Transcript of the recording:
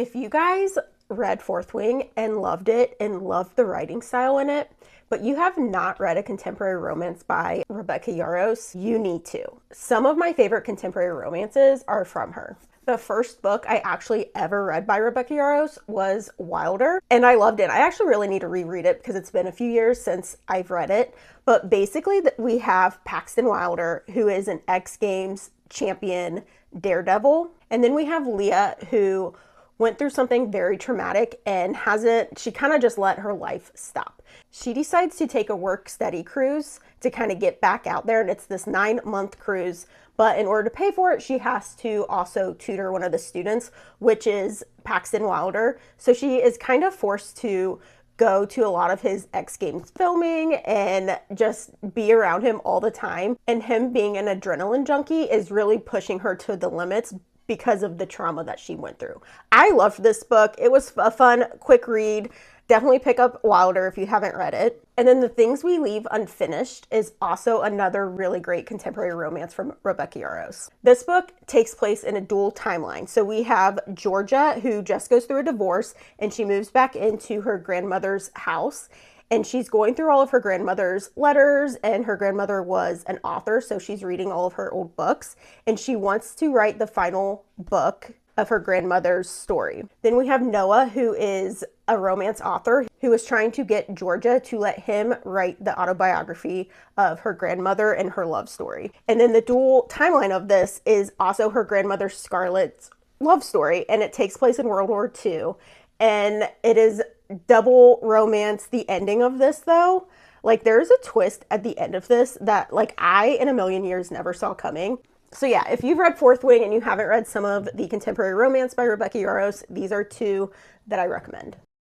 If you guys read Fourth Wing and loved it and loved the writing style in it, but you have not read a contemporary romance by Rebecca Yarros, you need to. Some of my favorite contemporary romances are from her. The first book I actually ever read by Rebecca Yarros was Wilder, and I loved it. I actually really need to reread it because it's been a few years since I've read it. But basically, we have Paxton Wilder, who is an X Games champion daredevil. And then we have Leah, who went through something very traumatic and she kind of just let her life stop. She decides to take a work study cruise to kind of get back out there, and it's this 9-month cruise. But in order to pay for it, she has to also tutor one of the students, which is Paxton Wilder. So she is kind of forced to go to a lot of his X Games filming and just be around him all the time. And him being an adrenaline junkie is really pushing her to the limits because of the trauma that she went through. I loved this book. It was a fun, quick read. Definitely pick up Wilder if you haven't read it. And then The Things We Leave Unfinished is also another really great contemporary romance from Rebecca Yarros. This book takes place in a dual timeline. So we have Georgia, who just goes through a divorce, and she moves back into her grandmother's house. And she's going through all of her grandmother's letters, and her grandmother was an author, so she's reading all of her old books. And she wants to write the final book of her grandmother's story. Then we have Noah, who is a romance author who is trying to get Georgia to let him write the autobiography of her grandmother and her love story. And then the dual timeline of this is also her grandmother Scarlett's love story, and it takes place in World War II. And it is double romance. The ending of this, though, like, there's a twist at the end of this that, like, I in a million years never saw coming. So yeah, if you've read Fourth Wing and you haven't read some of the contemporary romance by Rebecca Yarros, these are two that I recommend.